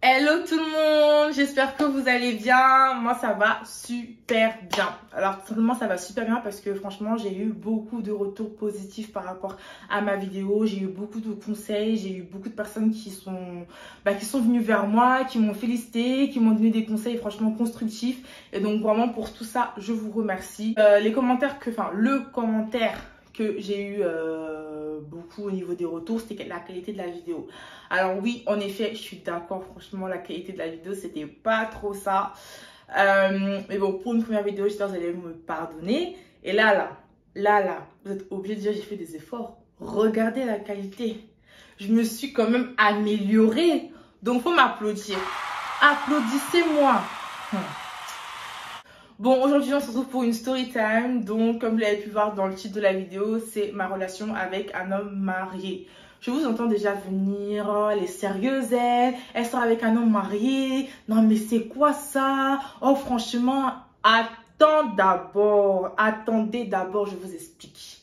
Hello tout le monde, j'espère que vous allez bien. Moi ça va super bien. Alors tout simplement ça va super bien parce que franchement j'ai eu beaucoup de retours positifs par rapport à ma vidéo. J'ai eu beaucoup de conseils, j'ai eu beaucoup de personnes qui sont venues vers moi, qui m'ont félicité, qui m'ont donné des conseils franchement constructifs. Et donc vraiment pour tout ça je vous remercie. Le commentaire que j'ai eu beaucoup au niveau des retours, c'était la qualité de la vidéo. Alors oui, en effet, je suis d'accord, franchement, la qualité de la vidéo, c'était pas trop ça. Mais bon, pour une première vidéo, j'espère que vous allez me pardonner. Et là, vous êtes obligés de dire j'ai fait des efforts. Regardez la qualité. Je me suis quand même améliorée. Donc, faut m'applaudir. Applaudissez-moi. Bon, aujourd'hui, on se retrouve pour une story time. Donc, comme vous l'avez pu voir dans le titre de la vidéo, c'est ma relation avec un homme marié. Je vous entends déjà venir, oh, elle est sérieuse, elle sort avec un homme marié. Non, mais c'est quoi ça? Oh, franchement, attendez d'abord, je vous explique.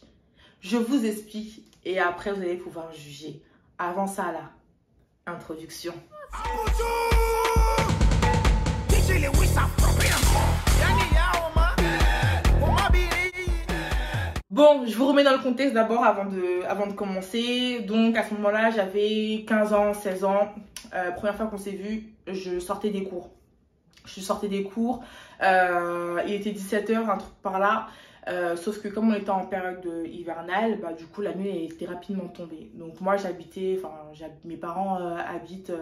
Je vous explique et après, vous allez pouvoir juger. Avant ça, là, introduction. Bon, je vous remets dans le contexte d'abord avant de commencer. Donc, à ce moment-là, j'avais 15 ans, 16 ans. Première fois qu'on s'est vu, je sortais des cours. Il était 17 h, un truc par là. Sauf que comme on était en période hivernale, du coup, la nuit était rapidement tombée. Donc, moi, mes parents habitent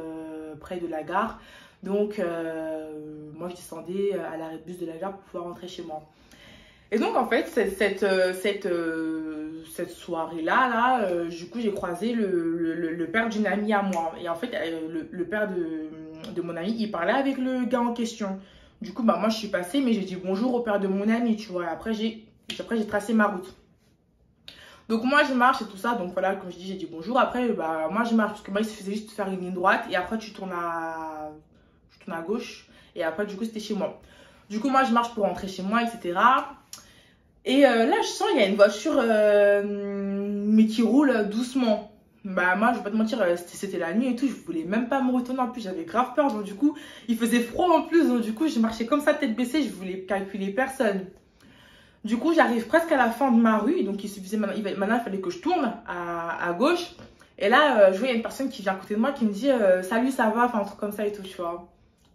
près de la gare. Donc, moi, je descendais à l'arrêt de bus de la gare pour pouvoir rentrer chez moi. Et donc en fait cette soirée-là, du coup j'ai croisé le père d'une amie à moi. Et en fait le père de mon amie, il parlait avec le gars en question. Du coup moi je suis passée mais j'ai dit bonjour au père de mon amie, tu vois. Après j'ai tracé ma route. Donc moi je marche et tout ça, donc voilà, comme je dis, j'ai dit bonjour. Après moi je marche parce que moi il suffisait juste de faire une ligne droite et après tu tournes à gauche et après du coup c'était chez moi. Du coup moi je marche pour rentrer chez moi, etc. Et là, je sens qu'il y a une voiture, mais qui roule doucement. Moi, je vais pas te mentir, c'était la nuit et tout. Je voulais même pas me retourner. En plus, j'avais grave peur. Donc, du coup, il faisait froid en plus. Donc, du coup, je marchais comme ça, tête baissée. Je voulais calculer personne. Du coup, j'arrive presque à la fin de ma rue. Donc, il suffisait maintenant, il fallait que je tourne à gauche. Et là, je vois, il y a une personne qui vient à côté de moi qui me dit salut, ça va? Enfin, un truc comme ça et tout, tu vois.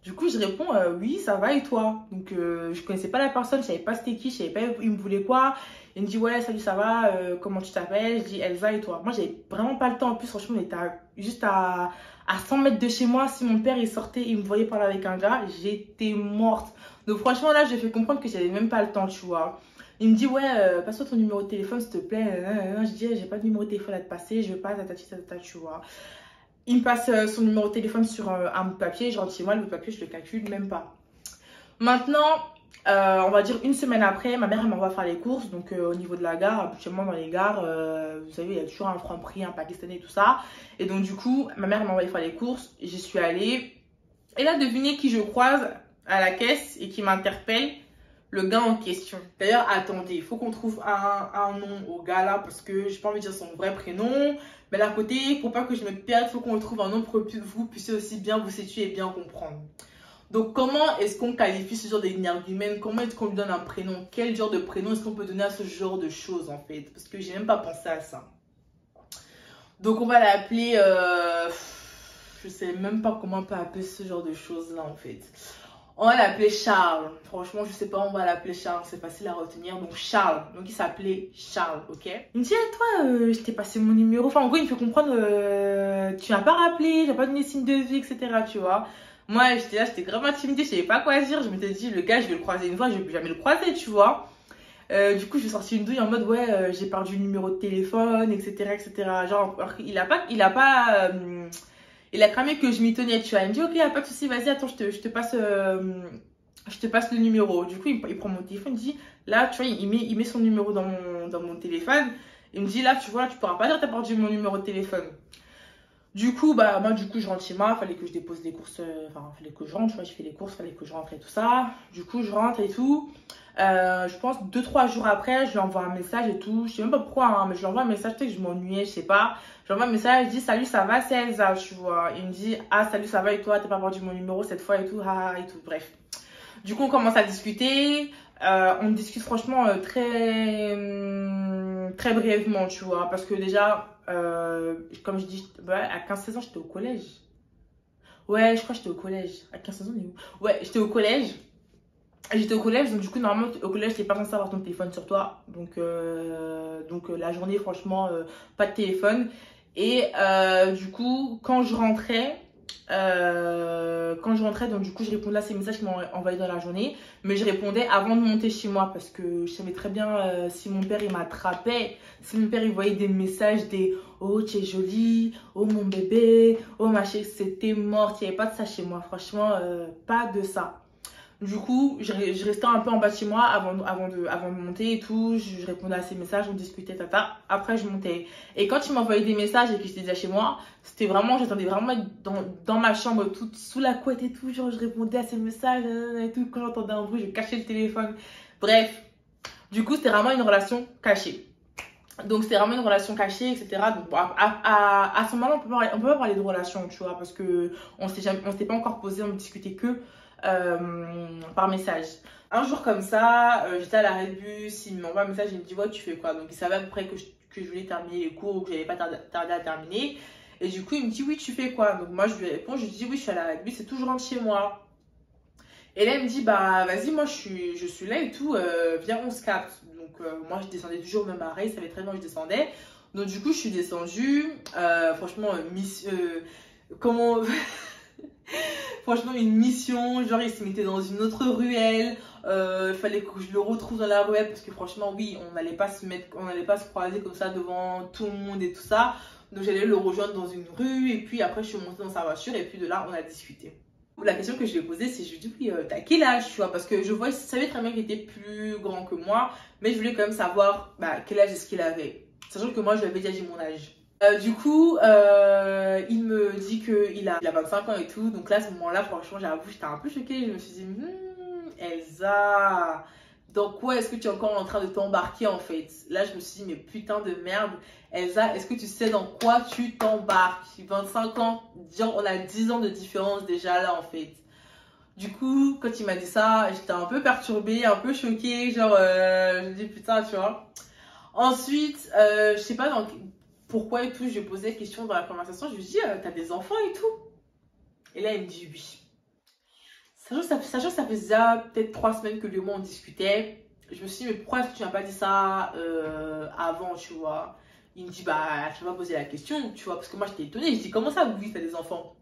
Du coup, je réponds oui, ça va et toi? Donc, je connaissais pas la personne, je savais pas c'était qui, je savais pas il me voulait quoi. Il me dit ouais, salut, ça va, comment tu t'appelles? Je dis Elsa et toi? Moi, j'avais vraiment pas le temps. En plus, franchement, on était juste à 100 mètres de chez moi. Si mon père il sortait, il me voyait parler avec un gars, j'étais morte. Donc, franchement, là, j'ai fait comprendre que j'avais même pas le temps, tu vois. Il me dit ouais, passe-moi ton numéro de téléphone, s'il te plaît. Je dis j'ai pas de numéro de téléphone à te passer, je veux pas, tu vois. Il me passe son numéro de téléphone sur un bout de papier. Je rentre chez moi, le bout de papier, je le calcule même pas. Maintenant, on va dire une semaine après, ma mère elle m'envoie faire les courses. Donc au niveau de la gare, habituellement dans les gares, vous savez, il y a toujours un Franprix, un Pakistanais et tout ça. Et donc du coup, ma mère elle m'envoie faire les courses. J'y suis allée. Et là, devinez qui je croise à la caisse et qui m'interpelle. Le gars en question. D'ailleurs, attendez, il faut qu'on trouve un nom au gars là parce que j'ai pas envie de dire son vrai prénom. Mais d'un côté, pour pas que je me perde, il faut qu'on trouve un nom pour que vous puissiez aussi bien vous situer et bien comprendre. Donc, comment est-ce qu'on qualifie ce genre d'énergumène? Comment est-ce qu'on lui donne un prénom? Quel genre de prénom est-ce qu'on peut donner à ce genre de choses en fait? Parce que j'ai même pas pensé à ça. Donc, on va l'appeler... je sais même pas comment on peut appeler ce genre de choses là en fait. On va l'appeler Charles. Franchement, je sais pas, on va l'appeler Charles. C'est facile à retenir. Donc, Charles. Donc, il s'appelait Charles, ok? Il me dit, toi, je t'ai passé mon numéro. Enfin, en gros, il me fait comprendre, tu m'as pas rappelé, tu n'as pas donné signe de vie, etc. Tu vois? Moi, j'étais là, j'étais grave intimidée, je savais pas quoi dire. Je m'étais dit, le gars, je vais le croiser une fois, je vais plus jamais le croiser, tu vois? Du coup, j'ai sorti une douille en mode, ouais, j'ai perdu le numéro de téléphone, etc., etc. Genre, il a cramé que je m'y tenais, tu vois. Il me dit, ok, pas de souci, vas-y, attends, je te passe le numéro. Du coup, il prend mon téléphone, il dit, là, tu vois, il met son numéro dans mon téléphone. Il me dit, là, tu vois, tu pourras pas dire que tu as perdu mon numéro de téléphone. Du coup, bah, moi, du coup, je rentre chez moi. Fallait que je dépose les courses. Enfin, fallait que je rentre, tu vois. Je fais les courses, fallait que je rentre et tout ça. Du coup, je rentre et tout. Je pense 2-3 jours après, je lui envoie un message et tout. Je sais même pas pourquoi, hein, mais je lui envoie un message. Peut-être que je m'ennuyais, je sais pas. Je lui envoie un message, je dis salut, ça va, c'est Elsa, tu vois. Il me dit ah, salut, ça va et toi, t'as pas perdu mon numéro cette fois et tout, et tout. Bref. Du coup, on commence à discuter. On discute franchement très brièvement, tu vois. Parce que déjà, comme je dis, bah, à 15-16 ans, j'étais au collège. Ouais, je crois que j'étais au collège. À 15-16 ans, on est où? Ouais, j'étais au collège. J'étais au collège, donc du coup, normalement, au collège, t'es pas censé avoir ton téléphone sur toi. Donc la journée, franchement, pas de téléphone. Et du coup, quand je rentrais, donc du coup, je répondais à ces messages qu'ils m'ont envoyés dans la journée. Mais je répondais avant de monter chez moi parce que je savais très bien si mon père, il m'attrapait. Si mon père, il voyait des messages des oh, tu es jolie, oh, mon bébé, oh, ma chérie, c'était mort. Il n'y avait pas de ça chez moi, franchement, pas de ça. Du coup, je restais un peu en bas de chez moi avant de monter et tout. Je répondais à ses messages, on discutait, tata. Après, je montais. Et quand il m'envoyait des messages et que j'étais déjà chez moi, c'était vraiment, j'attendais vraiment être dans ma chambre, toute sous la couette et tout. Genre, je répondais à ses messages et tout. Quand j'entendais un bruit, je cachais le téléphone. Bref, du coup, c'était vraiment une relation cachée. Donc, c'était vraiment une relation cachée, etc. Donc, bon, à ce moment-là, on peut pas parler de relation, tu vois, parce que on s'était pas encore posé, on ne discutait que par message. Un jour comme ça, j'étais à l'arrêt de bus, il m'envoie un message, il me dit ouais, tu fais quoi? Donc il savait à peu près que je voulais terminer les cours ou que j'allais pas tarder à terminer. Et du coup, il me dit oui, tu fais quoi? Donc moi, je lui réponds, je lui dis oui, je suis à l'arrêt de bus, c'est tout, je rentre chez moi. Et là, il me dit bah vas-y, moi je suis là et tout, viens, on se capte. Donc moi, je descendais toujours au même arrêt, il savait très bien où je descendais. Donc du coup, je suis descendue, franchement, comment. Franchement, une mission, genre il se mettait dans une autre ruelle, il fallait que je le retrouve dans la ruelle parce que franchement, oui, on n'allait pas se croiser comme ça devant tout le monde et tout ça. Donc j'allais le rejoindre dans une rue et puis après je suis montée dans sa voiture et puis de là on a discuté. La question que je lui ai posée, c'est je lui ai dit oui, t'as quel âge, tu vois, parce que je savais très bien qu'il était plus grand que moi, mais je voulais quand même savoir quel âge est-ce qu'il avait, sachant que moi je lui avais déjà dit mon âge. Du coup, il me dit qu'il a 25 ans et tout. Donc là, à ce moment-là, franchement, j'avoue, j'étais un peu choquée. Je me suis dit, Elsa, dans quoi est-ce que tu es encore en train de t'embarquer en fait? Là, je me suis dit, mais putain de merde. Elsa, est-ce que tu sais dans quoi tu t'embarques? 25 ans, genre, on a 10 ans de différence déjà là en fait. Du coup, quand il m'a dit ça, j'étais un peu perturbée, un peu choquée. Genre, je me dis, putain, tu vois. Ensuite, je sais pas pourquoi et tout, je lui ai posé la question dans la conversation, je lui ai dit, t'as des enfants et tout? Et là, il me dit oui. Sachant que ça faisait déjà peut-être 3 semaines que lui et moi on discutait, je me suis dit, mais pourquoi est-ce que tu m'as pas dit ça avant, tu vois? Il me dit, bah, tu m'as pas posé la question, tu vois, parce que moi j'étais étonnée, je dis, comment ça, oui, t'as des enfants?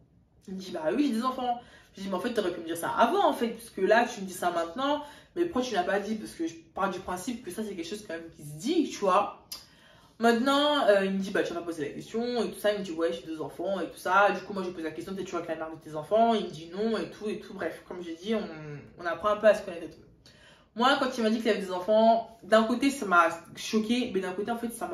Il me dit, bah oui, j'ai des enfants. Je dis, mais en fait, t'aurais pu me dire ça avant, en fait, parce que là, tu me dis ça maintenant, mais pourquoi tu l'as pas dit? Parce que je pars du principe que ça, c'est quelque chose quand même qui se dit, tu vois. Maintenant, il me dit, bah, tu m'as posé la question et tout ça. Il me dit, ouais, j'ai 2 enfants et tout ça. Du coup, moi, je pose la question, peut-être tu vois que la mère de tes enfants. Il me dit non et tout et tout. Bref, comme j'ai dit, on apprend un peu à se connaître et tout. Moi, quand il m'a dit qu'il avait des enfants, d'un côté, ça m'a choqué, mais d'un côté, en fait, ça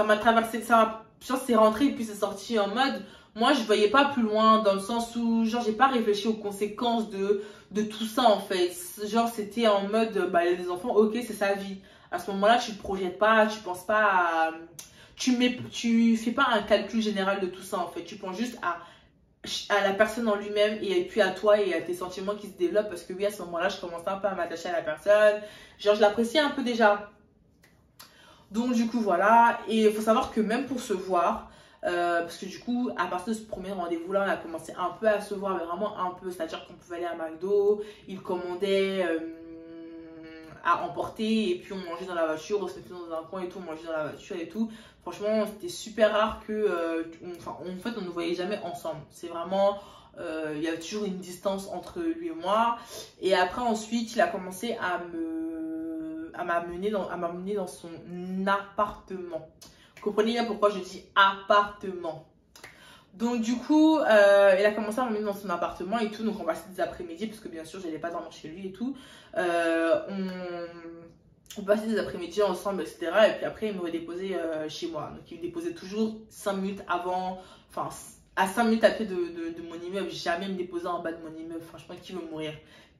m'a traversé, genre, c'est rentré et puis c'est sorti en mode, moi, je voyais pas plus loin dans le sens où, genre, j'ai pas réfléchi aux conséquences de tout ça, en fait. Genre, c'était en mode, bah, il a des enfants, ok, c'est sa vie. À ce moment-là, tu ne te projettes pas, tu penses pas à... Tu fais pas un calcul général de tout ça, en fait. Tu penses juste à la personne en lui-même et puis à toi et à tes sentiments qui se développent. Parce que oui, à ce moment-là, je commençais un peu à m'attacher à la personne. Genre, je l'appréciais un peu déjà. Donc, du coup, voilà. Et il faut savoir que même pour se voir, parce que du coup, à partir de ce premier rendez-vous-là, on a commencé un peu à se voir, mais vraiment un peu. C'est-à-dire qu'on pouvait aller à McDo, il commandait... à emporter et puis on mangeait dans la voiture, on se mettait dans un coin et tout, on mangeait dans la voiture et tout. Franchement, c'était super rare que, en fait, on ne voyait jamais ensemble. C'est vraiment, il y avait toujours une distance entre lui et moi. Et après, ensuite, il a commencé à m'amener dans son appartement. Vous comprenez bien pourquoi je dis appartement. Donc du coup, il a commencé à m'emmener dans son appartement et tout, donc on passait des après-midi parce que bien sûr, j'allais pas dormir chez lui et tout. On passait des après-midi ensemble, etc. Et puis après, il me redéposait chez moi. Donc, il me déposait toujours 5 minutes avant, enfin, à 5 minutes à pied de mon immeuble. Jamais il me déposait en bas de mon immeuble. Franchement, qui veut mourir?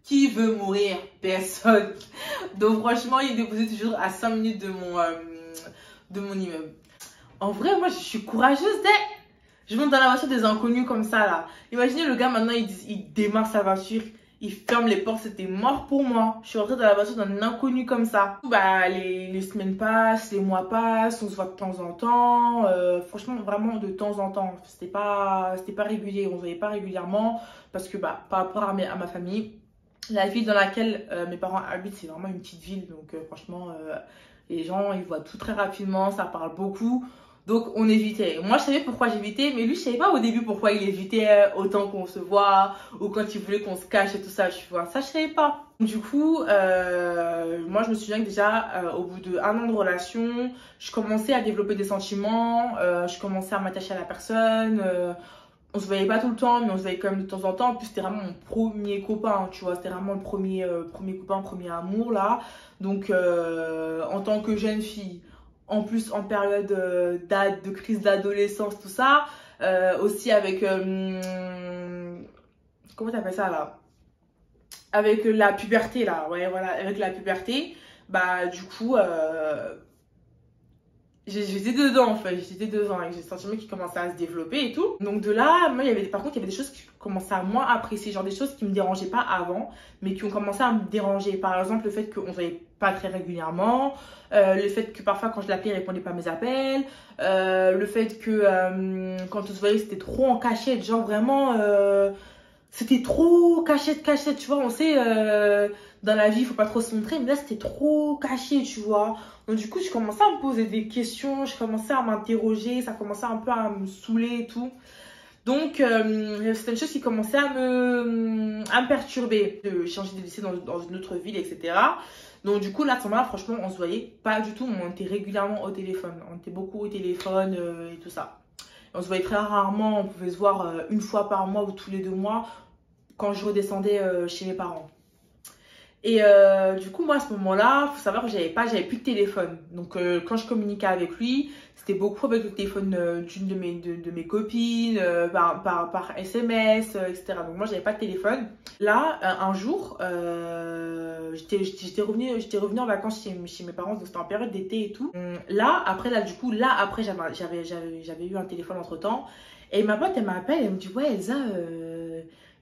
Qui veut mourir? Personne. Donc, franchement, il me déposait toujours à 5 minutes de mon immeuble. En vrai, moi, je suis courageuse, je monte dans la voiture des inconnus comme ça, là. Imaginez le gars, maintenant, il démarre sa voiture. Il ferme les portes, c'était mort pour moi. Je suis rentrée dans la voiture d'un inconnu comme ça. Bah, les semaines passent, les mois passent, on se voit de temps en temps. Franchement, vraiment de temps en temps. C'était pas régulier, on se voyait pas régulièrement. Parce que bah, par rapport à ma famille, la ville dans laquelle mes parents habitent, c'est vraiment une petite ville. Donc franchement, les gens, ils voient tout très rapidement, ça parle beaucoup. Donc, on évitait. Moi, je savais pourquoi j'évitais, mais lui, je savais pas au début pourquoi il évitait autant qu'on se voit, ou quand il voulait qu'on se cache et tout ça, tu vois. Ça, je savais pas. Du coup, moi, je me souviens que déjà, au bout d'1 an de relation, je commençais à développer des sentiments, je commençais à m'attacher à la personne. On se voyait pas tout le temps, mais on se voyait quand même de temps en temps. En plus, c'était vraiment mon premier copain, tu vois. C'était vraiment le premier copain, premier amour, là. Donc, en tant que jeune fille, en plus en période de crise d'adolescence, tout ça, aussi avec, comment t'appelles ça là? Avec la puberté là, ouais voilà, avec la puberté, bah du coup, j'étais dedans en fait, j'étais dedans avec des sentiments qui commençaient à se développer et tout. Donc de là, moi, par contre, il y avait des choses qui commençaient à moins apprécier, genre des choses qui me dérangeaient pas avant, mais qui ont commencé à me déranger. Par exemple, le fait qu'on ne voyait pas très régulièrement, le fait que parfois quand je l'appelais, il répondait pas à mes appels, le fait que quand on se voyait, c'était trop en cachette, genre vraiment, c'était trop cachette, tu vois, on sait, dans la vie, il faut pas trop se montrer, mais là, c'était trop caché, tu vois. Donc du coup, je commençais à me poser des questions, je commençais à m'interroger, ça commençait un peu à me saouler et tout. Donc, c'était une chose qui commençait à me perturber, de changer de lycée dans une autre ville, etc. Donc du coup, là, à ce moment-là, franchement, on se voyait pas du tout, mais on était régulièrement au téléphone. On était beaucoup au téléphone et tout ça. On se voyait très rarement, on pouvait se voir 1 fois par mois ou tous les 2 mois quand je redescendais chez mes parents. Et du coup, moi, à ce moment-là, il faut savoir que j'avais plus de téléphone. Donc, quand je communiquais avec lui, c'était beaucoup avec le téléphone d'une de mes copines, par SMS, etc. Donc, moi, j'avais pas de téléphone. Là, un jour, j'étais revenue en vacances chez mes parents, donc c'était en période d'été et tout. Là, après, j'avais eu un téléphone entre-temps. Et ma pote, elle m'appelle, elle me dit, ouais, Elsa,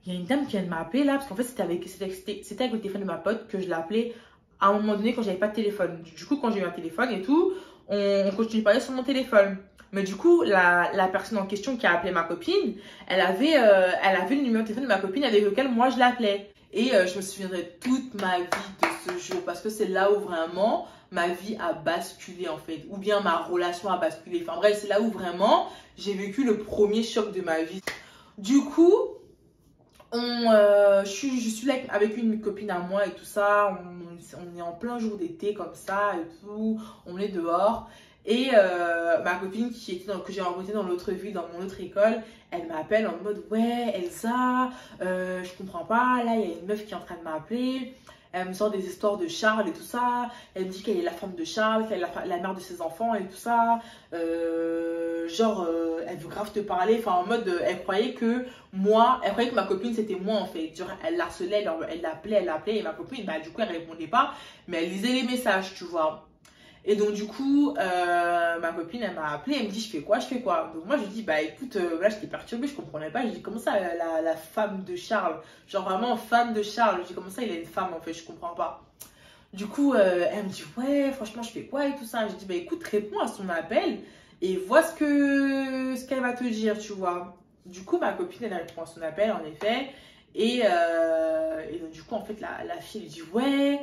il y a une dame qui vient de m'appeler là, parce qu'en fait, c'était avec le téléphone de ma pote que je l'appelais à un moment donné quand j'avais pas de téléphone. Du coup, quand j'ai eu un téléphone et tout, on continue de parler sur mon téléphone. Mais du coup, la personne en question qui a appelé ma copine, elle avait le numéro de téléphone de ma copine avec lequel moi je l'appelais. Et je me souviendrai toute ma vie de ce jour, parce que c'est là où vraiment ma vie a basculé en fait, ou bien ma relation a basculé. Enfin bref, c'est là où vraiment j'ai vécu le premier choc de ma vie. Du coup, je suis là avec une copine à moi et tout ça, on est en plein jour d'été comme ça et tout, on est dehors. Et ma copine que j'ai rencontrée dans l'autre ville, dans mon autre école, elle m'appelle en mode ouais Elsa, je comprends pas, là il y a une meuf qui est en train de m'appeler. Elle me sort des histoires de Charles et tout ça. Elle me dit qu'elle est la femme de Charles, qu'elle est la mère de ses enfants et tout ça. Elle veut grave te parler. Enfin, en mode, elle croyait que ma copine c'était moi en fait. Genre, elle l'harcelait, elle l'appelait. Et ma copine, bah, du coup, elle répondait pas. Mais elle lisait les messages, tu vois. Et donc, du coup, ma copine, elle m'a appelé, elle me dit, je fais quoi? Donc, moi, je dis, bah écoute, là, j'étais perturbée, je comprenais pas. Je dis, comment ça, la femme de Charles? Genre, vraiment, femme de Charles. Je dis, comment ça, il a une femme, en fait, je comprends pas. Du coup, elle me dit, ouais, franchement, je fais quoi et tout ça? Je dis, bah écoute, réponds à son appel et vois ce qu'elle va te dire, tu vois. Du coup, ma copine, elle répond à son appel, en effet. Et donc, du coup, en fait, la fille, elle dit, ouais.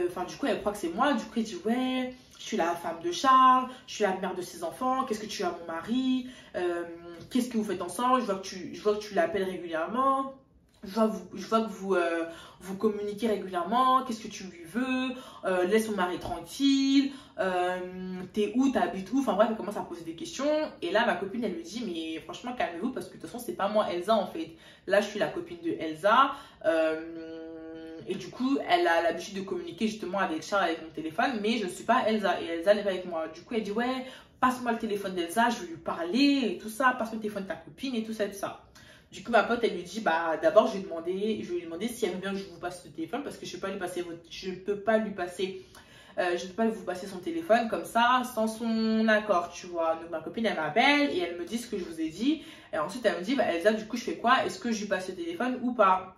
Enfin, du coup, elle croit que c'est moi. Du coup, elle dit, ouais, je suis la femme de Charles, je suis la mère de ses enfants. Qu'est-ce que tu as, mon mari? Qu'est-ce que vous faites ensemble? Je vois que tu l'appelles régulièrement. Je vois que vous communiquez régulièrement. Qu'est-ce que tu lui veux? Laisse mon mari tranquille. T'es où? T'habites où? Enfin bref, elle commence à poser des questions. Et là, ma copine, elle lui dit, mais franchement, calmez-vous parce que de toute façon, c'est pas moi, Elsa, en fait. Là, je suis la copine de Elsa. Et du coup, elle a l'habitude de communiquer justement avec Charles avec mon téléphone, mais je ne suis pas Elsa et Elsa n'est pas avec moi. Du coup, elle dit ouais, passe-moi le téléphone d'Elsa, je veux lui parler et tout ça, passe-moi le téléphone de ta copine et tout ça et tout ça. Du coup, ma pote, elle lui dit bah d'abord, je vais lui demander si elle veut bien que je vous passe le téléphone parce que je ne peux pas lui passer je peux pas lui passer je peux pas vous passer son téléphone comme ça sans son accord, tu vois. Donc ma copine elle m'appelle et elle me dit ce que je vous ai dit et ensuite elle me dit bah Elsa, du coup je fais quoi, est-ce que je lui passe le téléphone ou pas?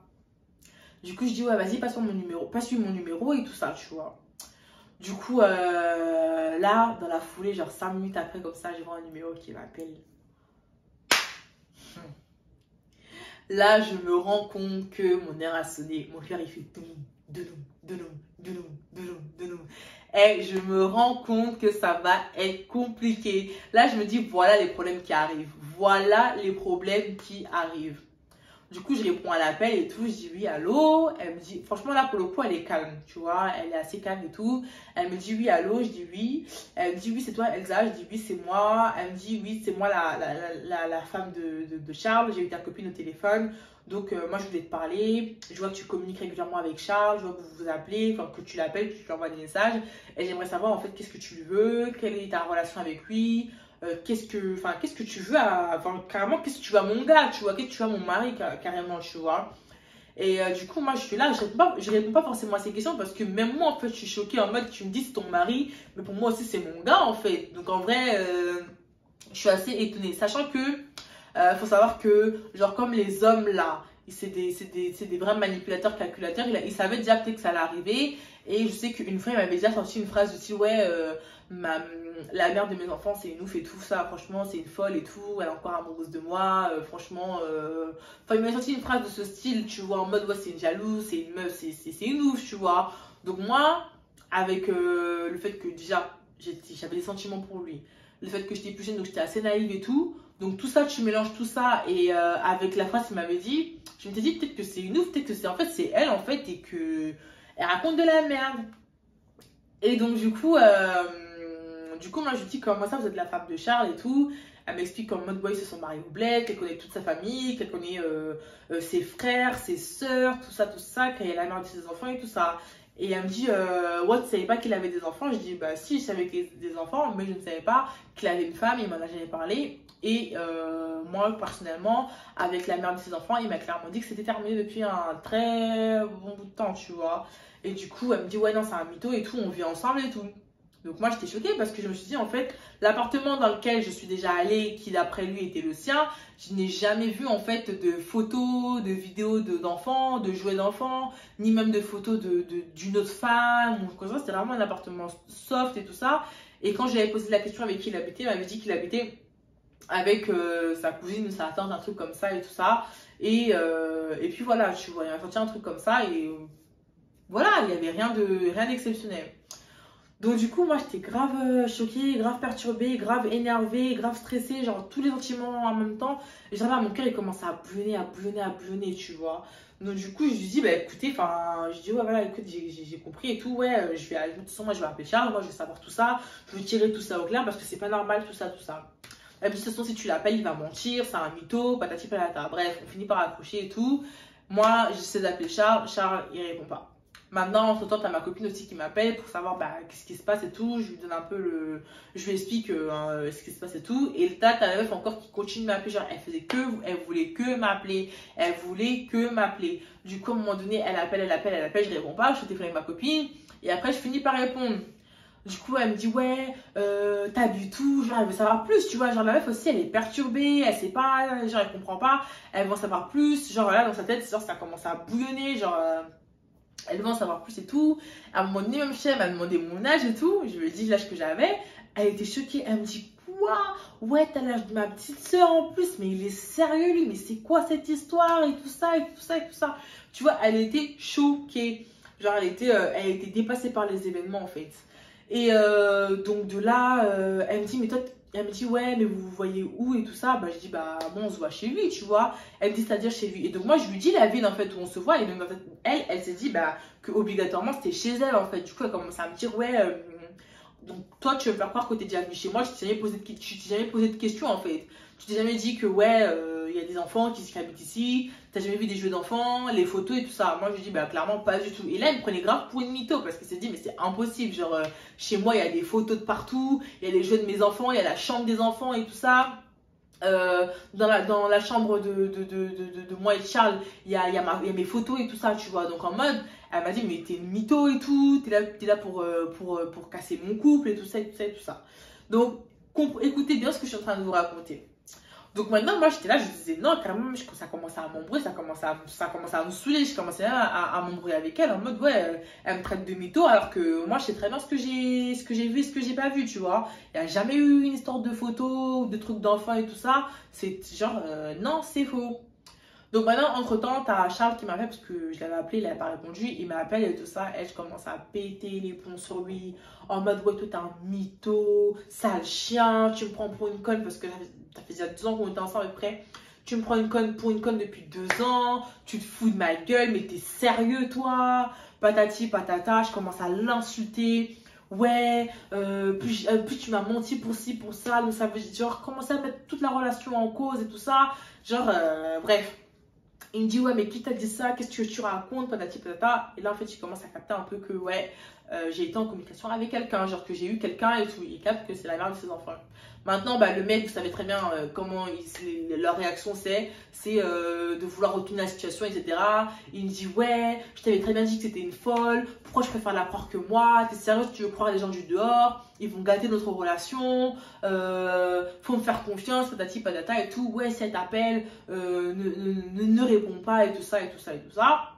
Du coup je dis ouais vas-y passe-moi mon numéro, passe-lui mon numéro et tout ça, tu vois. Du coup là dans la foulée genre 5 minutes après comme ça je vois un numéro qui m'appelle. Là je me rends compte que mon air a sonné, mon cœur il fait de nous. Et je me rends compte que ça va être compliqué. Là, je me dis, voilà les problèmes qui arrivent. Voilà les problèmes qui arrivent. Du coup, je réponds à l'appel et tout. Je dis oui, allô. Elle me dit, franchement, là, pour le coup, elle est calme. Tu vois, elle est assez calme et tout. Elle me dit oui, allô. Je dis oui. Elle me dit oui, c'est toi, Elsa. Je dis oui, c'est moi. Elle me dit oui, c'est moi, la femme de Charles. J'ai eu ta copine au téléphone. Donc, moi, je voulais te parler. Je vois que tu communiques régulièrement avec Charles. Je vois que vous vous appelez, enfin, que tu l'appelles, que tu lui envoies des messages. Et j'aimerais savoir, en fait, qu'est-ce que tu veux, quelle est ta relation avec lui, qu'est-ce que tu veux, carrément, qu'est-ce que tu veux à mon gars, tu vois, qu'est-ce que tu veux à mon mari, carrément, tu vois. Et du coup, moi, je suis là, je réponds pas forcément à ces questions parce que même moi, en fait, je suis choquée en mode, tu me dis c'est ton mari, mais pour moi aussi, c'est mon gars, en fait. Donc, en vrai, je suis assez étonnée. Sachant que, faut savoir que, genre, comme les hommes, là, c'est des vrais manipulateurs, calculateurs, il savait déjà peut-être que ça allait arriver. Et je sais qu'une fois, il m'avait déjà sorti une phrase du style, ouais, la mère de mes enfants, c'est une ouf et tout ça, franchement, c'est une folle et tout, elle est encore amoureuse de moi, franchement. Enfin, il m'avait sorti une phrase de ce style, tu vois, en mode, ouais, c'est une jalouse, c'est une meuf, c'est une ouf, tu vois. Donc, moi, avec le fait que déjà, j'avais des sentiments pour lui, le fait que j'étais plus jeune, donc j'étais assez naïve et tout. Donc, tout ça, tu mélanges tout ça et avec la phrase qu'il m'avait dit, je m'étais dit peut-être que c'est une ouf, peut-être que c'est en fait, c'est elle en fait et que elle raconte de la merde. Et donc, du coup, moi, je lui dis comment ça, vous êtes la femme de Charles et tout. Elle m'explique qu'en mode, boy, c'est son mari au bled, qu'elle connaît toute sa famille, qu'elle connaît ses frères, ses sœurs, tout ça, qu'elle est la mère de ses enfants et tout ça. Et elle me dit, ouais, tu savais pas qu'il avait des enfants? Je dis, bah si, je savais qu'il avait des enfants, mais je ne savais pas qu'il avait une femme, il m'en a jamais parlé. Et moi, personnellement, avec la mère de ses enfants, il m'a clairement dit que c'était terminé depuis un très bon bout de temps, tu vois. Et du coup, elle me dit, ouais, non, c'est un mytho et tout, on vit ensemble et tout. Donc moi, j'étais choquée parce que je me suis dit, en fait, l'appartement dans lequel je suis déjà allée, qui d'après lui était le sien, je n'ai jamais vu, en fait, de photos, de vidéos d'enfants, de jouets d'enfants, ni même de photos d'une autre femme ou quoi que ce soit. C'était vraiment un appartement soft et tout ça. Et quand j'avais posé la question avec qui il habitait, il m'avait dit qu'il habitait avec sa cousine ou sa tante, un truc comme ça et tout ça. Et puis voilà, tu vois, il m'a sorti un truc comme ça et voilà, il n'y avait rien d'exceptionnel. Donc du coup, moi, j'étais grave choquée, grave perturbée, grave énervée, grave stressée, genre tous les sentiments en même temps. Et genre mon cœur, il commençait à bouillonner, tu vois. Donc du coup, je lui dis, bah écoutez, enfin, je dis, ouais, voilà, écoute, j'ai compris et tout, ouais, de toute façon, moi, je vais appeler Charles, moi, je vais savoir tout ça, je vais tirer tout ça au clair parce que c'est pas normal, tout ça. Elle me dit, de toute façon, si tu l'appelles, il va mentir, c'est un mytho, patati patata. Bref, on finit par accrocher et tout. Moi, j'essaie d'appeler Charles, il répond pas. Maintenant, entre-temps, t'as ma copine aussi qui m'appelle pour savoir bah, qu'est-ce qui se passe et tout. Je lui donne un peu je lui explique ce qui se passe et tout. Et là, t'as la meuf encore qui continue de m'appeler. Genre, elle voulait que m'appeler. Elle voulait que m'appeler. Du coup, à un moment donné, elle appelle. Je réponds pas. Je suis au téléphone avec ma copine. Et après, je finis par répondre. Du coup, elle me dit, ouais, t'as bu tout. Genre, elle veut savoir plus, tu vois. Genre, la meuf aussi, elle est perturbée. Elle sait pas. Genre, elle comprend pas. Elle veut en savoir plus. Genre, là, dans sa tête, genre, ça commence à bouillonner. Genre. Elle veut en savoir plus et tout. À un moment donné, même si elle m'a demandé mon âge et tout, je lui ai dit l'âge que j'avais. Elle était choquée. Elle me dit, quoi? Ouais, t'as l'âge de ma petite soeur en plus. Mais il est sérieux, lui. Mais c'est quoi cette histoire? Et tout ça. Tu vois, elle était choquée. Genre, elle était dépassée par les événements, en fait. Et donc, de là, elle me dit, mais toi, elle me dit, ouais, mais vous vous voyez où et tout ça. Bah, je dis, bah, bon, on se voit chez lui, tu vois. Elle me dit, c'est-à-dire chez lui. Et donc, moi, je lui dis la ville, en fait, où on se voit. Et donc, en fait, elle s'est dit, bah, que obligatoirement, c'était chez elle, en fait. Du coup, elle commence à me dire, ouais, donc, toi, tu veux me faire croire que t'es déjà venu chez moi. Je t'ai jamais posé de questions, en fait. Tu t'es jamais dit que, ouais, il y a des enfants qui habitent ici, t'as jamais vu des jeux d'enfants, les photos et tout ça. Moi je dis bah clairement pas du tout. Et là il me prenait grave pour une mytho parce qu'il s'est dit mais c'est impossible, genre chez moi il y a des photos de partout, il y a les jeux de mes enfants, il y a la chambre des enfants et tout ça. Dans la chambre de moi et de Charles, il y a mes photos et tout ça, tu vois. Donc en mode, elle m'a dit, mais t'es une mytho et tout, t'es là pour casser mon couple et tout ça, et tout ça, et tout ça. Donc, écoutez bien ce que je suis en train de vous raconter. Donc maintenant, moi j'étais là, je disais non, carrément, ça commençait à m'embrouiller, ça commençait à me saouler, je commençais à m'embrouiller avec elle en mode ouais, elle me traite de mytho alors que moi je sais très bien ce que j'ai vu et ce que j'ai pas vu, tu vois. Il n'y a jamais eu une histoire de photos ou de trucs d'enfants et tout ça, c'est genre non, c'est faux. Donc maintenant, entre-temps, t'as Charles qui m'appelle parce que je l'avais appelé, il n'avait pas répondu. Il m'appelle et tout ça. Et je commence à péter les plombs sur lui. En mode, ouais, toi, t'es un mytho, sale chien. Tu me prends pour une conne parce que ça fait déjà 2 ans qu'on était ensemble à peu près. Tu me prends pour une conne depuis 2 ans. Tu te fous de ma gueule, mais t'es sérieux, toi? Patati, patata. Je commence à l'insulter. Ouais, plus tu m'as menti pour ci, pour ça. Donc ça veut genre commencer à mettre toute la relation en cause et tout ça. Genre, bref. Il me dit ouais mais qui t'a dit ça, qu'est-ce que tu racontes, patati patata. Et là en fait il commence à capter un peu que ouais j'ai été en communication avec quelqu'un, genre que j'ai eu quelqu'un et tout. Il capte que c'est la mère de ses enfants. Maintenant bah, le mec vous savez très bien comment leur réaction c'est de vouloir retourner la situation etc. Il me dit ouais je t'avais très bien dit que c'était une folle, pourquoi je préfère la croire que moi, t'es sérieux, tu veux croire les gens du dehors, ils vont gâter notre relation, faut me faire confiance, patati patata et tout. Ouais si elle t'appelle ne réponds pas et tout ça et tout ça et tout ça.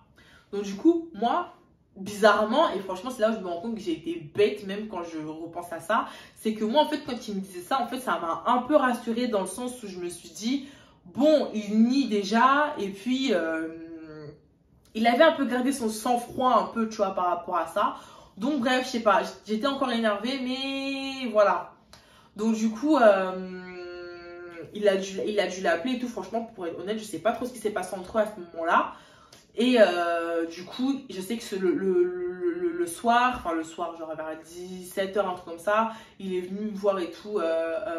Donc du coup moi bizarrement, et franchement c'est là où je me rends compte que j'ai été bête même quand je repense à ça, c'est que moi en fait quand il me disait ça en fait ça m'a un peu rassurée dans le sens où je me suis dit bon il nie déjà et puis il avait un peu gardé son sang-froid un peu tu vois par rapport à ça. Donc bref je sais pas, j'étais encore énervée mais voilà. Donc du coup il a dû l'appeler et tout. Franchement pour être honnête je sais pas trop ce qui s'est passé entre eux à ce moment là. Et du coup, je sais que le soir, enfin le soir, genre vers 17 h, un truc comme ça, il est venu me voir et tout,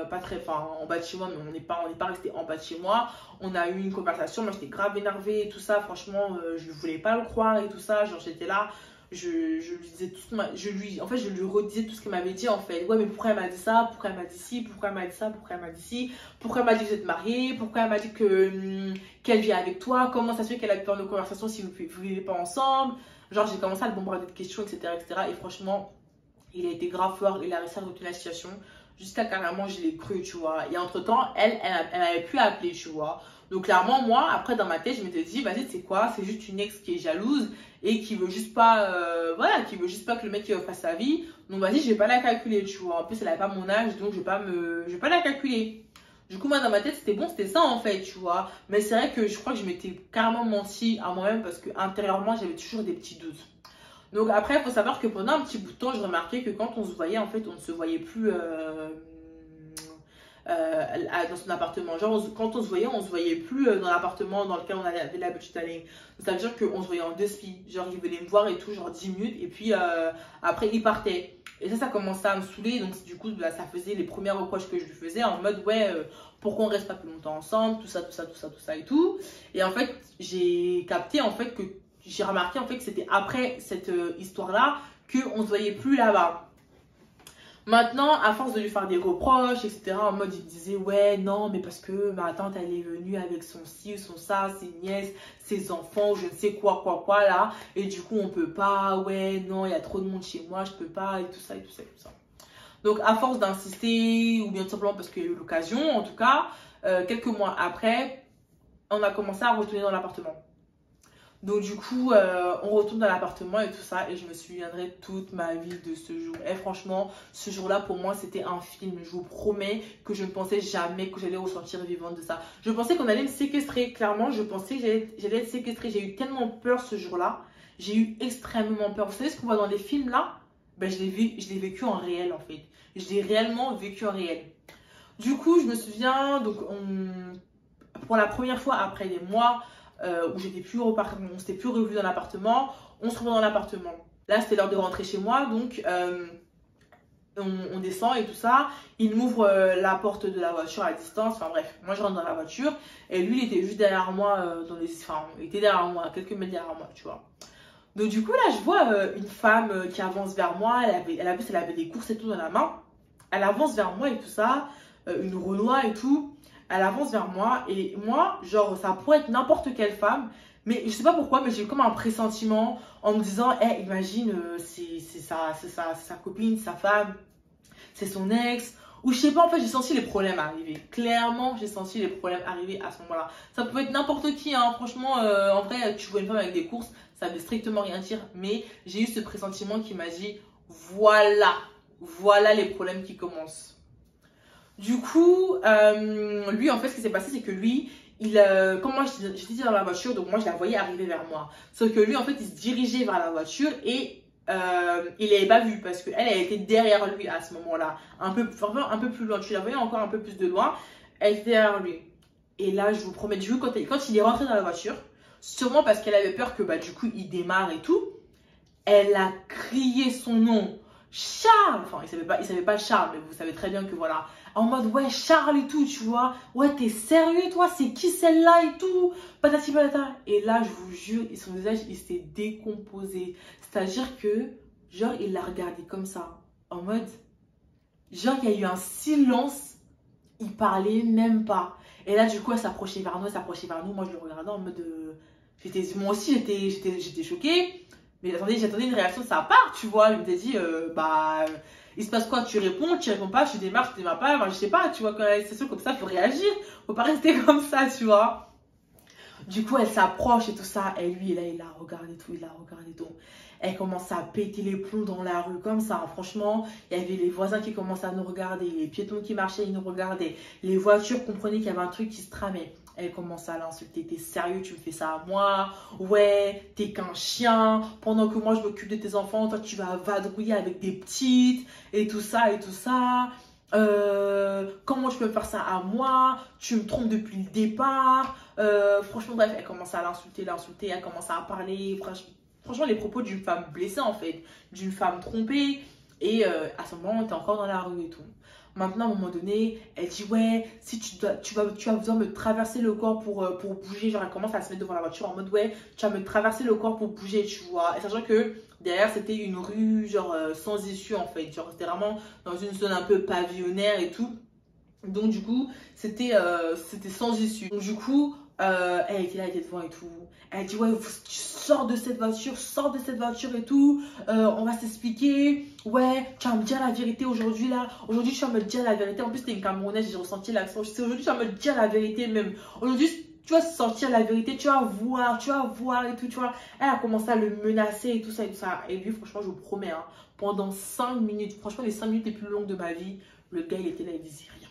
pas très, enfin en bas de chez moi, mais on n'est pas resté en bas de chez moi. On a eu une conversation, moi j'étais grave énervée et tout ça, franchement, je ne voulais pas le croire et tout ça, genre j'étais là. Je lui disais tout ce je lui redisais tout ce qu'elle m'avait dit en fait. Ouais mais pourquoi elle m'a dit ça, pourquoi elle m'a dit ci, pourquoi elle m'a dit ça, pourquoi elle m'a dit ci, pourquoi elle m'a dit que vous êtes mariés, pourquoi elle m'a dit que qu'elle vit avec toi, comment ça se fait qu'elle a pu avoir une conversation si vous ne vivez pas ensemble. Genre j'ai commencé à le bombarder de questions etc et franchement il a été grave fort, il a réussi à retenir la situation jusqu'à carrément je l'ai cru tu vois. Et entre temps elle avait pu appeler tu vois. Donc clairement moi après dans ma tête je m'étais dit vas-y c'est quoi, c'est juste une ex qui est jalouse et qui veut juste pas voilà, qui veut juste pas que le mec fasse sa vie. Donc vas-y je vais pas la calculer tu vois. En plus elle avait pas mon âge donc je vais pas la calculer. Du coup moi dans ma tête c'était bon, c'était ça en fait tu vois. Mais c'est vrai que je crois que je m'étais carrément menti à moi-même parce que intérieurement j'avais toujours des petits doutes. Donc après il faut savoir que pendant un petit bout de temps je remarquais que quand on se voyait en fait on ne se voyait plus dans son appartement. Genre, quand on se voyait plus dans l'appartement dans lequel on avait l'habitude d'aller. Ça veut dire qu'on se voyait en 2 spi. Genre, il venait me voir et tout, genre 10 minutes, et puis après, il partait. Et ça commençait à me saouler. Donc, du coup, bah, ça faisait les premiers reproches que je lui faisais en mode, ouais, pourquoi on reste pas plus longtemps ensemble, tout ça, tout ça, tout ça, tout ça et tout. Et en fait, j'ai capté en fait que j'ai remarqué en fait que c'était après cette histoire-là qu'on se voyait plus là-bas. Maintenant, à force de lui faire des reproches, etc., en mode il disait ouais, non, mais parce que ma tante elle est venue avec son ci, son ça, ses nièces, ses enfants, je ne sais quoi, là, et du coup on peut pas, ouais, non, il y a trop de monde chez moi, je peux pas, et tout ça, et tout ça, et tout ça. Donc, à force d'insister, ou bien tout simplement parce qu'il y a eu l'occasion, en tout cas, quelques mois après, on a commencé à retourner dans l'appartement. Donc du coup, on retourne dans l'appartement et tout ça. Et je me souviendrai toute ma vie de ce jour. Et franchement, ce jour-là, pour moi, c'était un film. Je vous promets que je ne pensais jamais que j'allais ressortir vivante de ça. Je pensais qu'on allait me séquestrer. Clairement, je pensais que j'allais être séquestrée. J'ai eu tellement peur ce jour-là. J'ai eu extrêmement peur. Vous savez ce qu'on voit dans les films là? Ben, je l'ai vécu en réel en fait. Je l'ai réellement vécu en réel. Du coup, je me souviens, donc pour la première fois après des mois... où on s'était plus revu dans l'appartement, on se revoit dans l'appartement. Là, c'était l'heure de rentrer chez moi, donc on descend et tout ça. Il m'ouvre la porte de la voiture à distance. Enfin bref, moi je rentre dans la voiture. Et lui, il était juste derrière moi. Enfin, il était derrière moi, quelques mètres derrière moi, tu vois. Donc du coup, là, je vois une femme qui avance vers moi. Elle avait des courses et tout dans la main. Elle avance vers moi et tout ça. Une Renoir et tout. Elle avance vers moi. Et moi, genre, ça pourrait être n'importe quelle femme. Mais je sais pas pourquoi, mais j'ai comme un pressentiment en me disant, hey, imagine, c'est sa copine, sa femme, c'est son ex. Ou je sais pas, en fait, j'ai senti les problèmes arriver. Clairement, j'ai senti les problèmes arriver à ce moment-là. Ça pouvait être n'importe qui, hein. Franchement, en vrai, tu vois une femme avec des courses, ça veut strictement rien dire. Mais j'ai eu ce pressentiment qui m'a dit, voilà les problèmes qui commencent. Du coup, lui, en fait, ce qui s'est passé, c'est que lui, comme moi, j'étais dans la voiture, donc moi, je la voyais arriver vers moi. Sauf que lui, en fait, il se dirigeait vers la voiture et il l'avait pas vue parce qu'elle, elle était derrière lui à ce moment-là. Un peu plus loin. Tu la voyais encore un peu plus de loin. Elle était derrière lui. Et là, je vous promets, du coup, quand il est rentré dans la voiture, sûrement parce qu'elle avait peur que, bah, du coup, il démarre et tout, elle a crié son nom. Charles! Enfin, il savait pas Charles, mais vous savez très bien que voilà. En mode, ouais, Charles et tout, tu vois. Ouais, t'es sérieux, toi? C'est qui celle-là et tout? Patati patata. Et là, je vous jure, son visage, il s'est décomposé. C'est-à-dire que, genre, il l'a regardé comme ça. En mode, genre, il y a eu un silence. Il parlait même pas. Et là, du coup, elle s'approchait vers nous. Moi, je le regardais en mode. Moi aussi, j'étais choquée. Mais j'attendais une réaction de sa part, tu vois. Il m'était dit, il se passe quoi? Tu réponds pas, tu démarres pas. Enfin, je sais pas, tu vois, quand c'est sûr comme ça, il faut réagir. Faut pas rester comme ça, tu vois. Du coup, elle s'approche et tout ça. Et lui, là, il la regarde et tout, Elle commence à péter les plombs dans la rue comme ça. Franchement, il y avait les voisins qui commençaient à nous regarder, les piétons qui marchaient, ils nous regardaient. Les voitures comprenaient qu'il y avait un truc qui se tramait. Elle commence à l'insulter. T'es sérieux, tu me fais ça à moi? Ouais, t'es qu'un chien. Pendant que moi, je m'occupe de tes enfants, toi, tu vas vadrouiller avec des petites et tout ça et tout ça. Comment je peux me faire ça à moi? Tu me trompes depuis le départ. Franchement, bref, elle commence à l'insulter, elle commence à parler. Franchement, les propos d'une femme blessée, en fait, d'une femme trompée. Et à ce moment, on était encore dans la rue et tout. Maintenant, à un moment donné, elle dit, ouais, si tu as besoin de me traverser le corps pour bouger. Genre, elle commence à se mettre devant la voiture en mode, ouais, tu vas me traverser le corps pour bouger, tu vois. Et sachant que derrière, c'était une rue, genre, sans issue, en fait. Genre, c'était vraiment dans une zone un peu pavillonnaire et tout. Donc, du coup, c'était sans issue. Donc, du coup, elle était là, elle était devant et tout. Elle dit, ouais, tu sors de cette voiture et tout. On va s'expliquer. Ouais, tu vas me dire la vérité aujourd'hui là. Aujourd'hui, tu vas me dire la vérité. En plus, t'es une Camerounaise, j'ai ressenti l'accent. Aujourd'hui, tu vas me dire la vérité même. Aujourd'hui, tu vas sortir la vérité. Tu vas voir et tout. Tu vois. Elle a commencé à le menacer et tout ça et tout ça. Et lui, franchement, je vous promets, hein, pendant 5 minutes, franchement, les 5 minutes les plus longues de ma vie, le gars, il était là, il disait rien.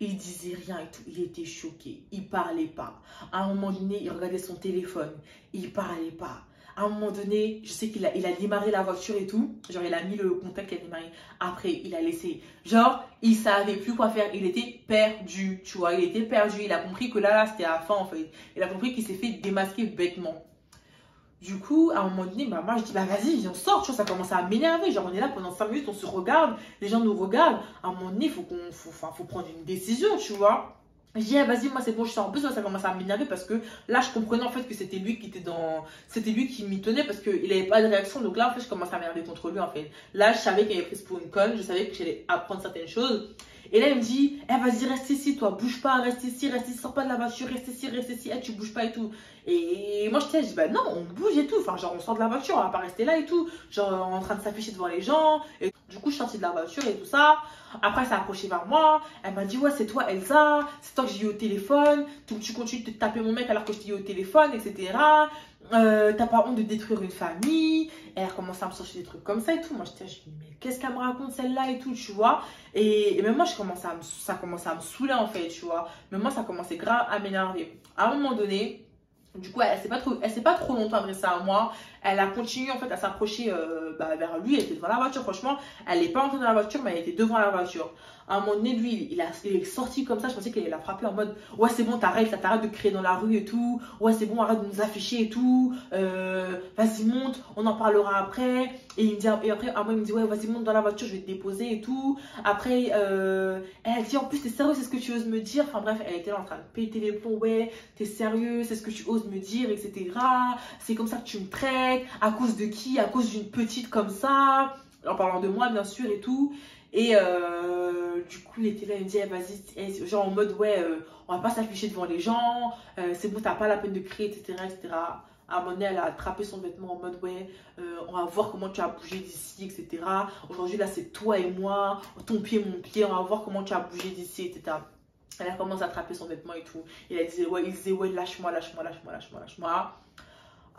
Il disait rien et tout, il était choqué, il parlait pas. À un moment donné, il regardait son téléphone, il parlait pas. À un moment donné, je sais qu'il a démarré la voiture et tout. Genre, il a mis le contact, il a démarré. Après, il a laissé. Genre, il savait plus quoi faire. Il était perdu, tu vois. Il était perdu. Il a compris que là c'était à la fin, en fait. Il a compris qu'il s'est fait démasquer bêtement. Du coup, à un moment donné, bah, moi je dis, bah vas-y, viens, sort, tu vois, ça commence à m'énerver. Genre, on est là pendant 5 minutes, on se regarde, les gens nous regardent. À un moment donné, faut prendre une décision, tu vois. Je dis, ah, vas-y, moi c'est bon, je sors. En plus, ça commence à m'énerver parce que là, je comprenais en fait que c'était lui qui était dans. C'était lui qui m'y tenait parce qu'il n'avait pas de réaction. Donc là, en fait, je commence à m'énerver contre lui, en fait. Là, je savais qu'il avait pris pour une conne, je savais que j'allais apprendre certaines choses. Et là, il me dit, eh, vas-y, reste ici, toi, bouge pas, reste ici, sors pas de la voiture, reste ici, eh, tu bouges pas et tout. Et moi, je dis, bah non, on bouge et tout. Enfin, genre, on sort de la voiture, on va pas rester là et tout. Genre, en train de s'afficher devant les gens. Et du coup, je suis sortie de la voiture et tout ça. Après, elle s'est approchée vers moi. Elle m'a dit, ouais, c'est toi, Elsa. C'est toi que j'ai eu au téléphone. Donc, tu continues de te taper mon mec alors que je t'ai eu au téléphone, etc. T'as pas honte de détruire une famille. Et elle a commencé à me sortir des trucs comme ça et tout. Moi, je dis, mais qu'est-ce qu'elle me raconte celle-là et tout, tu vois. Et même moi, ça commençait à me saouler en fait, tu vois. Même moi, ça commençait grave à m'énerver. À un moment donné, Du coup, elle s'est pas trop longtemps adressée à moi. Elle a continué en fait à s'approcher vers lui. Elle était devant la voiture. Franchement, elle n'est pas entrée dans la voiture, mais elle était devant la voiture. À un moment donné, lui, il est sorti comme ça. Je pensais qu'il allait la frapper en mode ouais, c'est bon, t'arrêtes de crier dans la rue et tout. Ouais, c'est bon, arrête de nous afficher et tout. Vas-y, monte, on en parlera après. Et il me dit, et après, à moi, il me dit ouais, vas-y, monte dans la voiture, je vais te déposer et tout. Après, elle a dit en plus, t'es sérieux, c'est ce que tu oses me dire. Enfin bref, elle était là en train de péter les plombs. Ouais, t'es sérieux, c'est ce que tu oses me dire, etc. C'est comme ça que tu me traites. À cause de qui? À cause d'une petite comme ça. En parlant de moi, bien sûr, et tout. Et du coup, il était là, il me dit, eh, vas-y, genre en mode, ouais, on va pas s'afficher devant les gens, c'est bon, t'as pas la peine de crier, etc., etc. À un moment donné, elle a attrapé son vêtement en mode, ouais, on va voir comment tu as bougé d'ici, etc. Aujourd'hui, là, c'est toi et moi, ton pied, mon pied, on va voir comment tu as bougé d'ici, etc. Elle a commencé à attraper son vêtement et tout. Et elle disait, ouais, il disait, ouais, lâche-moi, lâche-moi, lâche-moi, lâche-moi, lâche-moi.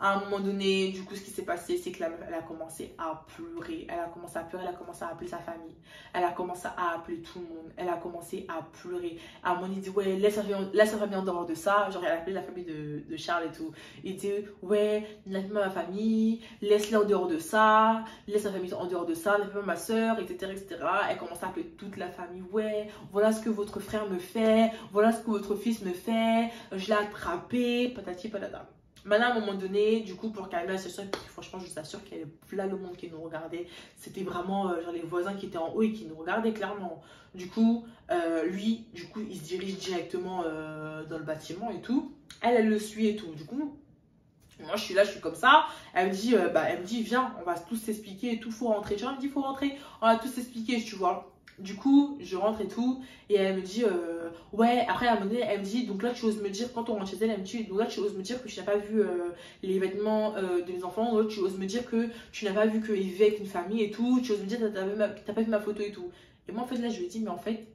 À un moment donné, du coup, ce qui s'est passé, c'est que la meuf, elle a commencé à pleurer. Elle a commencé à pleurer, elle a commencé à appeler sa famille. Elle a commencé à appeler tout le monde. Elle a commencé à pleurer. À un moment, il dit, ouais, laisse la famille en dehors de ça. Genre, elle a appelé la famille de Charles et tout. Il dit, ouais, laisse ma famille, laisse-la en dehors de ça, laisse la famille en dehors de ça, laisse ma soeur, etc., etc. Elle commence à appeler toute la famille, ouais, voilà ce que votre frère me fait, voilà ce que votre fils me fait, je l'ai attrapé, patati patata. Maintenant, à un moment donné, du coup, pour calmer la situation, franchement, je vous assure qu'il y avait plein de monde qui nous regardait. C'était vraiment genre les voisins qui étaient en haut et qui nous regardaient clairement. Du coup, lui, du coup, il se dirige directement dans le bâtiment et tout. Elle le suit et tout. Du coup, moi, je suis là, je suis comme ça. Elle me dit, viens, on va tous s'expliquer et tout, faut rentrer. Tu vois, elle me dit, faut rentrer, on va tous s'expliquer, tu vois. Du coup, je rentre et tout, et elle me dit, ouais, après à un moment donné, elle me dit, donc là tu oses me dire, quand on rentre chez elle, elle me dit, donc là tu oses me dire que tu n'as pas vu les vêtements de mes enfants, donc là, tu oses me dire que tu n'as pas vu qu'ils vivaient avec une famille et tout, tu oses me dire que tu n'as pas vu ma photo et tout. Et moi en fait là je lui ai dit, mais en fait,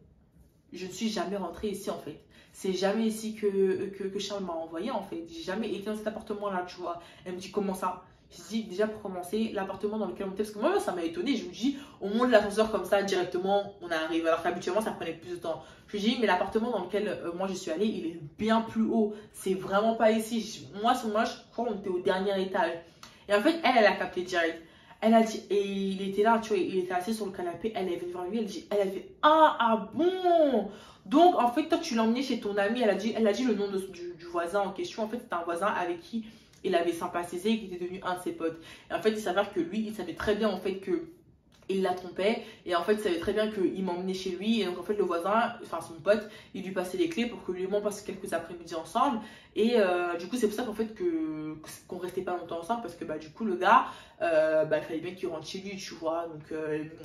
je ne suis jamais rentrée ici en fait. C'est jamais ici que Charles m'a envoyé en fait. J'ai jamais été dans cet appartement là, tu vois. Elle me dit, comment ça? Je dis déjà pour commencer, l'appartement dans lequel on était, parce que moi ça m'a étonné, je me dis au moins de l'ascenseur comme ça directement on arrive, alors qu'habituellement ça prenait plus de temps. Je lui dis mais l'appartement dans lequel moi je suis allée il est bien plus haut, c'est vraiment pas ici. Moi je crois qu'on était au dernier étage. Et en fait elle a capté direct. Elle a dit, et il était là, tu vois, il était assis sur le canapé, elle est venue vers lui, elle a fait ah bon. Donc en fait toi tu l'as emmené chez ton ami, elle a dit le nom du voisin en question, en fait c'était un voisin avec qui il avait sympathisé et qui était devenu un de ses potes. Et en fait, il s'avère que lui, il savait très bien en fait que il la trompait. Et en fait, il savait très bien qu'il m'emmenait chez lui. Et donc, en fait, le voisin, enfin son pote, il lui passait les clés pour que lui et moi on passe quelques après-midi ensemble. Et du coup, c'est pour ça qu'en fait, qu'on restait pas longtemps ensemble. Parce que bah, du coup, le gars, il fallait bien qu'il rentre chez lui, tu vois. Donc,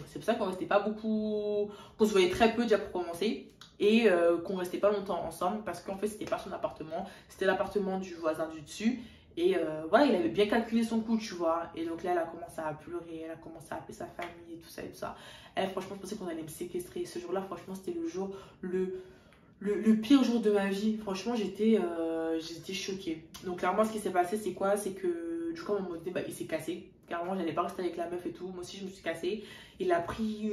c'est pour ça qu'on restait pas beaucoup. Qu'on se voyait très peu déjà pour commencer. Et qu'on restait pas longtemps ensemble. Parce qu'en fait, c'était pas son appartement. C'était l'appartement du voisin du dessus. Et voilà, il avait bien calculé son coup, tu vois. Et donc là, elle a commencé à pleurer, elle a commencé à appeler sa famille et tout ça et tout ça. Elle, franchement, je pensais qu'on allait me séquestrer. Ce jour-là, franchement, c'était le pire jour de ma vie. Franchement, j'étais choquée. Donc clairement, ce qui s'est passé, c'est quoi? C'est que du coup, à un moment donné, bah, il s'est cassé. Carrément, j'allais pas rester avec la meuf et tout. Moi aussi, je me suis cassée. Il a pris,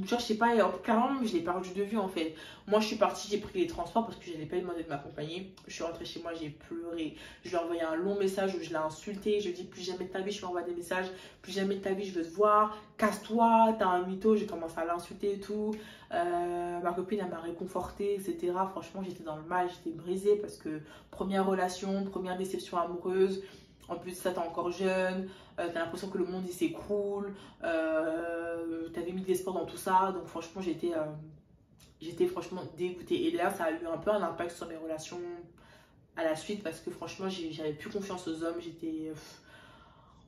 genre, je sais pas, carrément, je l'ai perdu de vue en fait. Moi, je suis partie, j'ai pris les transports parce que je n'avais pas demandé de m'accompagner. Je suis rentrée chez moi, j'ai pleuré. Je lui ai envoyé un long message où je l'ai insulté. Je lui ai dit, plus jamais de ta vie, je lui envoie des messages. Plus jamais de ta vie, je veux te voir. Casse-toi, t'as un mytho. J'ai commencé à l'insulter et tout. Ma copine, elle m'a réconfortée, etc. Franchement, j'étais dans le mal, j'étais brisée parce que première relation, première déception amoureuse. En plus, ça, t'es encore jeune, t'as l'impression que le monde il s'écroule, t'avais mis de l'espoir dans tout ça. Donc, franchement, j'étais franchement dégoûtée. Et là, ça a eu un peu un impact sur mes relations à la suite parce que franchement, j'avais plus confiance aux hommes.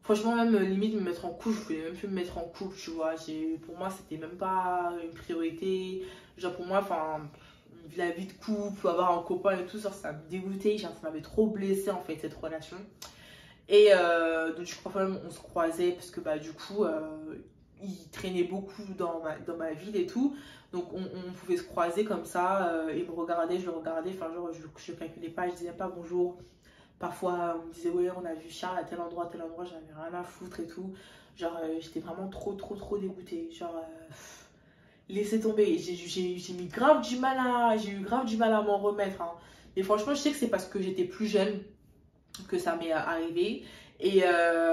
Franchement, même limite me mettre en couple, je voulais même plus me mettre en couple, tu vois. Pour moi, c'était même pas une priorité. Genre, pour moi, enfin, la vie de couple, avoir un copain et tout, ça me dégoûtait. Genre, ça m'avait trop blessée en fait, cette relation. Et donc je crois même on se croisait parce que bah du coup il traînait beaucoup dans ma ville et tout. Donc on pouvait se croiser comme ça, il me regardait, je le regardais, enfin genre je calculais pas, je disais pas bonjour. Parfois on me disait ouais on a vu Charles à tel endroit, j'en avais rien à foutre et tout. Genre j'étais vraiment trop dégoûtée. Genre laissez tomber, j'ai eu grave du mal à m'en remettre. Hein. Et franchement je sais que c'est parce que j'étais plus jeune. que ça m'est arrivé. Et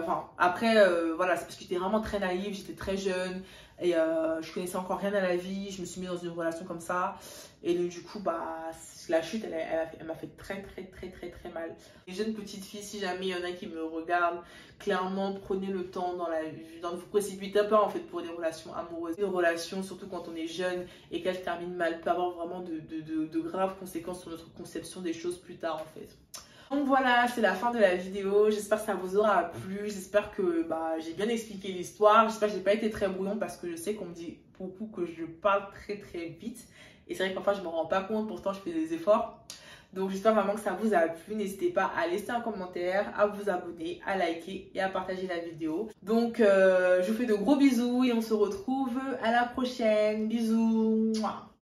enfin, après, voilà, c'est parce que j'étais vraiment très naïve, j'étais très jeune et je connaissais encore rien à la vie. Je me suis mise dans une relation comme ça. Et donc, du coup, bah, la chute, elle m'a fait très, très, très, très, très mal. Les jeunes petites filles, si jamais il y en a qui me regardent, clairement, prenez le temps ne vous précipitez pas en fait pour des relations amoureuses. Une relation, surtout quand on est jeune et qu'elle se termine mal, peut avoir vraiment de graves conséquences sur notre conception des choses plus tard en fait. Donc voilà, c'est la fin de la vidéo. J'espère que ça vous aura plu. J'espère que j'ai bien expliqué l'histoire. J'espère que j'ai pas été très brouillon parce que je sais qu'on me dit beaucoup que je parle très très vite. Et c'est vrai que parfois je me rends pas compte, pourtant je fais des efforts. Donc j'espère vraiment que ça vous a plu. N'hésitez pas à laisser un commentaire, à vous abonner, à liker et à partager la vidéo. Donc je vous fais de gros bisous et on se retrouve à la prochaine. Bisous. Mouah.